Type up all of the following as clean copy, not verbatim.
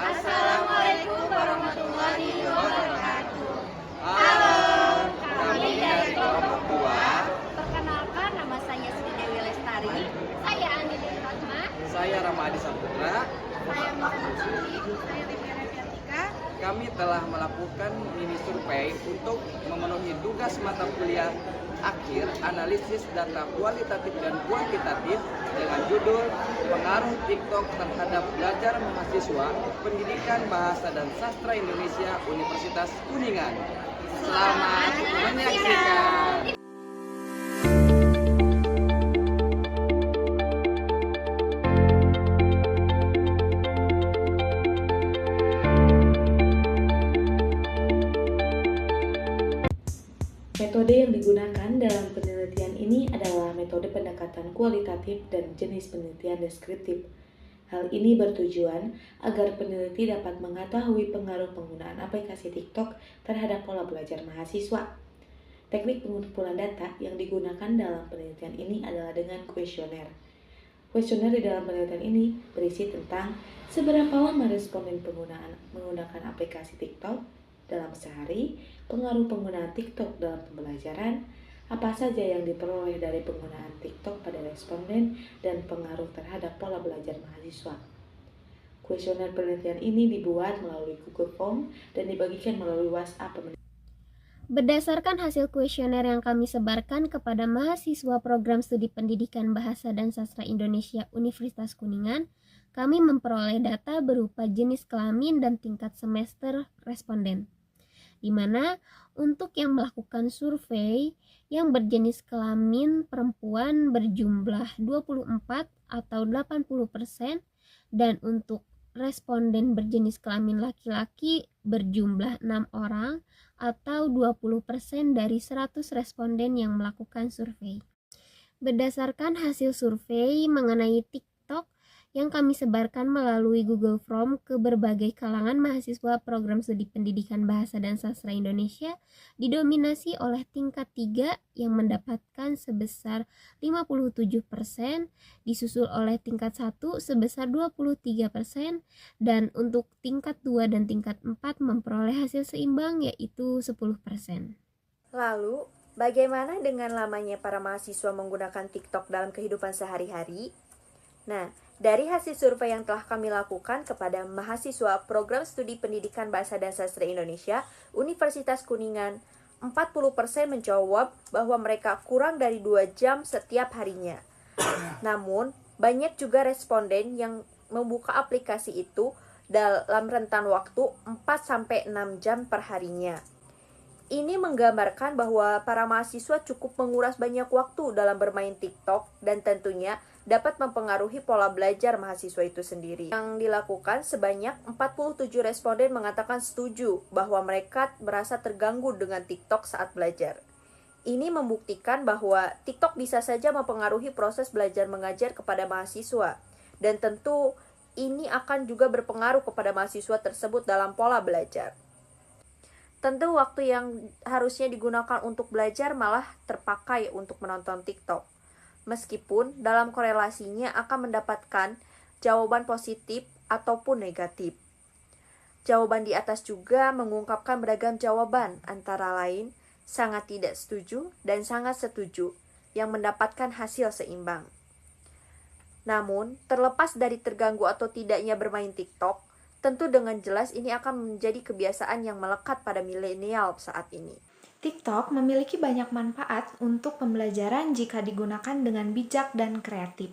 Assalamualaikum warahmatullahi wabarakatuh. Halo, kami dari kelompok 2. Perkenalkan, nama saya Sri Dewi Lestari. Saya Andi Dewi Fatma. Saya Ramadi Saputra. Saya Muhammad Suci. Saya Livia Reviatika. Kami telah melakukan mini survei untuk memenuhi tugas mata kuliah akhir analisis data kualitatif dan kuantitatif dengan judul Pengaruh TikTok terhadap belajar mahasiswa Pendidikan Bahasa dan Sastra Indonesia Universitas Kuningan. Selamat menyaksikan. Metode yang digunakan dalam penelitian ini adalah metode pendekatan kualitatif dan jenis penelitian deskriptif. Hal ini bertujuan agar peneliti dapat mengetahui pengaruh penggunaan aplikasi TikTok terhadap pola belajar mahasiswa. Teknik pengumpulan data yang digunakan dalam penelitian ini adalah dengan kuesioner. Kuesioner di dalam penelitian ini berisi tentang seberapa lama responden menggunakan aplikasi TikTok dalam sehari, pengaruh penggunaan TikTok dalam pembelajaran, apa saja yang diperoleh dari penggunaan TikTok pada responden, dan pengaruh terhadap pola belajar mahasiswa. Kuesioner penelitian ini dibuat melalui Google Form dan dibagikan melalui WhatsApp. Berdasarkan hasil kuesioner yang kami sebarkan kepada mahasiswa program studi pendidikan Bahasa dan Sastra Indonesia Universitas Kuningan, kami memperoleh data berupa jenis kelamin dan tingkat semester responden, di mana untuk yang melakukan survei yang berjenis kelamin perempuan berjumlah 24 atau 80% dan untuk responden berjenis kelamin laki-laki berjumlah 6 orang atau 20% dari 100 responden yang melakukan survei. Berdasarkan hasil survei mengenai TikTok yang kami sebarkan melalui Google Form ke berbagai kalangan mahasiswa program studi pendidikan Bahasa dan Sastra Indonesia, didominasi oleh tingkat 3 yang mendapatkan sebesar 57%, disusul oleh tingkat 1 sebesar 23%, dan untuk tingkat 2 dan tingkat 4 memperoleh hasil seimbang yaitu 10%. Lalu, bagaimana dengan lamanya para mahasiswa menggunakan TikTok dalam kehidupan sehari-hari? Nah, dari hasil survei yang telah kami lakukan kepada mahasiswa program studi pendidikan Bahasa dan Sastra Indonesia Universitas Kuningan, 40% menjawab bahwa mereka kurang dari 2 jam setiap harinya. Namun, banyak juga responden yang membuka aplikasi itu dalam rentan waktu 4-6 jam per harinya. Ini menggambarkan bahwa para mahasiswa cukup menguras banyak waktu dalam bermain TikTok dan tentunya dapat mempengaruhi pola belajar mahasiswa itu sendiri. Yang dilakukan sebanyak 47 responden mengatakan setuju bahwa mereka merasa terganggu dengan TikTok saat belajar. Ini membuktikan bahwa TikTok bisa saja mempengaruhi proses belajar mengajar kepada mahasiswa, dan tentu ini akan juga berpengaruh kepada mahasiswa tersebut dalam pola belajar. Tentu waktu yang harusnya digunakan untuk belajar malah terpakai untuk menonton TikTok. Meskipun dalam korelasinya akan mendapatkan jawaban positif ataupun negatif. Jawaban di atas juga mengungkapkan beragam jawaban, antara lain sangat tidak setuju dan sangat setuju, yang mendapatkan hasil seimbang. Namun, terlepas dari terganggu atau tidaknya bermain TikTok, tentu dengan jelas ini akan menjadi kebiasaan yang melekat pada milenial saat ini. TikTok memiliki banyak manfaat untuk pembelajaran jika digunakan dengan bijak dan kreatif.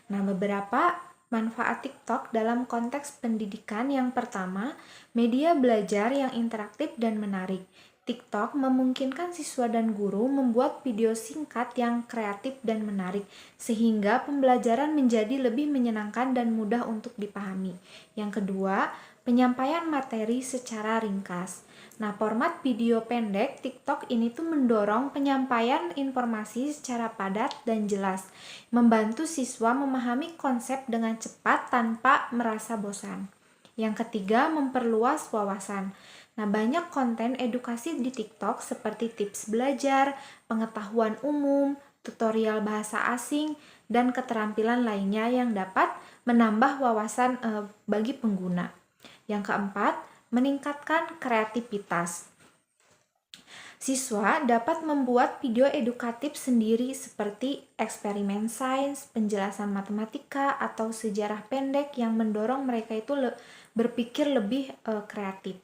Nah, beberapa manfaat TikTok dalam konteks pendidikan: yang pertama, media belajar yang interaktif dan menarik. TikTok memungkinkan siswa dan guru membuat video singkat yang kreatif dan menarik, sehingga pembelajaran menjadi lebih menyenangkan dan mudah untuk dipahami. Yang kedua, penyampaian materi secara ringkas. Nah, format video pendek TikTok ini tuh mendorong penyampaian informasi secara padat dan jelas, membantu siswa memahami konsep dengan cepat tanpa merasa bosan. Yang ketiga, memperluas wawasan. Nah, banyak konten edukasi di TikTok seperti tips belajar, pengetahuan umum, tutorial bahasa asing, dan keterampilan lainnya yang dapat menambah wawasan bagi pengguna. Yang keempat, meningkatkan kreativitas. Siswa dapat membuat video edukatif sendiri seperti eksperimen sains, penjelasan matematika, atau sejarah pendek yang mendorong mereka itu berpikir lebih kreatif.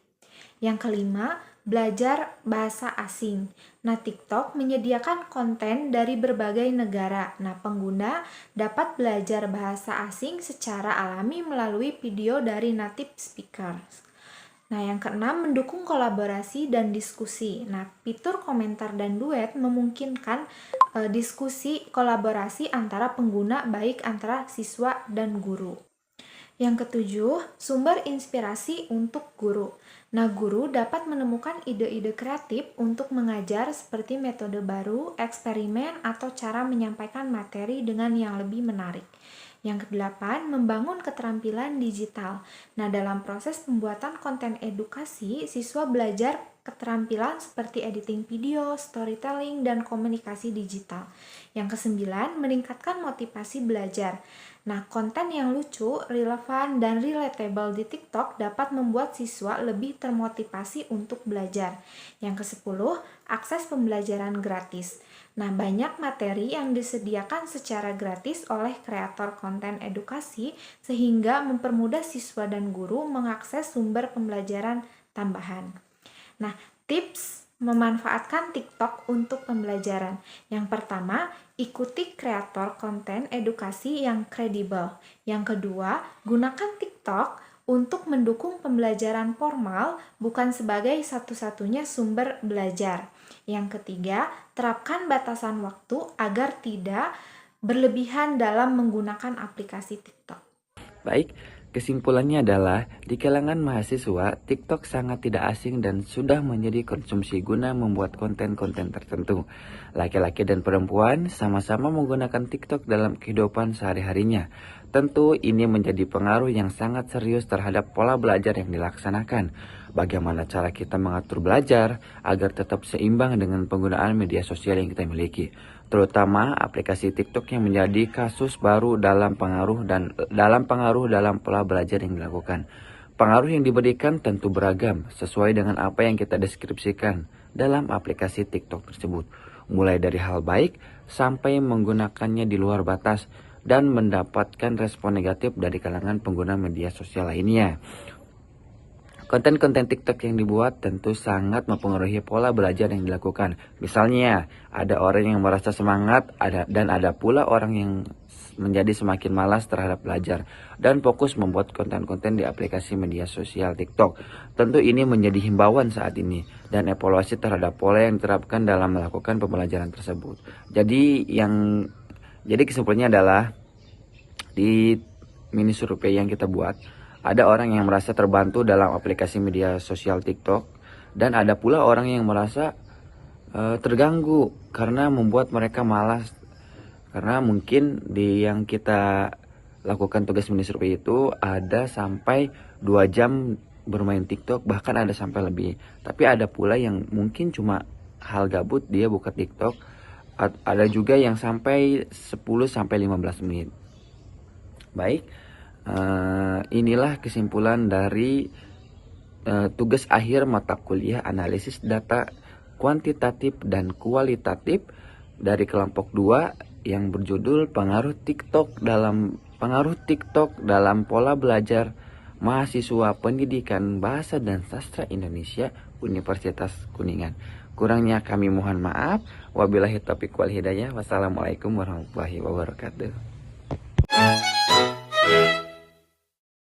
Yang kelima, belajar bahasa asing. Nah, TikTok menyediakan konten dari berbagai negara. Nah, pengguna dapat belajar bahasa asing secara alami melalui video dari native speakers. Nah, yang keenam, mendukung kolaborasi dan diskusi. Nah, fitur komentar dan duet memungkinkan diskusi kolaborasi antara pengguna, baik antara siswa dan guru. Yang ketujuh, sumber inspirasi untuk guru. Nah, guru dapat menemukan ide-ide kreatif untuk mengajar seperti metode baru, eksperimen, atau cara menyampaikan materi dengan yang lebih menarik. Yang kedelapan, membangun keterampilan digital. Nah, dalam proses pembuatan konten edukasi, siswa belajar keterampilan seperti editing video, storytelling, dan komunikasi digital. Yang kesembilan, meningkatkan motivasi belajar. Nah, konten yang lucu, relevan, dan relatable di TikTok dapat membuat siswa lebih termotivasi untuk belajar. Yang kesepuluh, akses pembelajaran gratis. Nah, banyak materi yang disediakan secara gratis oleh kreator konten edukasi sehingga mempermudah siswa dan guru mengakses sumber pembelajaran tambahan. Nah, tips memanfaatkan TikTok untuk pembelajaran. Yang pertama, ikuti kreator konten edukasi yang kredibel. Yang kedua, gunakan TikTok untuk mendukung pembelajaran formal, bukan sebagai satu-satunya sumber belajar. Yang ketiga, terapkan batasan waktu agar tidak berlebihan dalam menggunakan aplikasi TikTok. Baik, kesimpulannya adalah di kalangan mahasiswa, TikTok sangat tidak asing dan sudah menjadi konsumsi guna membuat konten-konten tertentu. Laki-laki dan perempuan sama-sama menggunakan TikTok dalam kehidupan sehari-harinya. Tentu ini menjadi pengaruh yang sangat serius terhadap pola belajar yang dilaksanakan. Bagaimana cara kita mengatur belajar agar tetap seimbang dengan penggunaan media sosial yang kita miliki. Terutama aplikasi TikTok yang menjadi kasus baru dalam pengaruh dalam pola belajar yang dilakukan. Pengaruh yang diberikan tentu beragam sesuai dengan apa yang kita deskripsikan dalam aplikasi TikTok tersebut. Mulai dari hal baik sampai menggunakannya di luar batas dan mendapatkan respon negatif dari kalangan pengguna media sosial lainnya. Konten-konten TikTok yang dibuat tentu sangat mempengaruhi pola belajar yang dilakukan. Misalnya, ada orang yang merasa semangat dan ada pula orang yang menjadi semakin malas terhadap belajar dan fokus membuat konten-konten di aplikasi media sosial TikTok. Tentu ini menjadi himbauan saat ini dan evaluasi terhadap pola yang diterapkan dalam melakukan pembelajaran tersebut. Jadi kesimpulannya adalah di mini survei yang kita buat, ada orang yang merasa terbantu dalam aplikasi media sosial TikTok dan ada pula orang yang merasa terganggu karena membuat mereka malas. Karena mungkin di yang kita lakukan tugas mini survei itu ada sampai 2 jam bermain TikTok, bahkan ada sampai lebih. Tapi ada pula yang mungkin cuma hal gabut dia buka TikTok. Ada juga yang sampai 10-15 menit. Baik. Inilah kesimpulan dari tugas akhir mata kuliah analisis data kuantitatif dan kualitatif dari kelompok 2 yang berjudul pengaruh TikTok dalam pola belajar mahasiswa pendidikan bahasa dan sastra Indonesia Universitas Kuningan. Kurangnya kami mohon maaf. Wabillahi taufiq wal hidayah. Wassalamualaikum warahmatullahi wabarakatuh.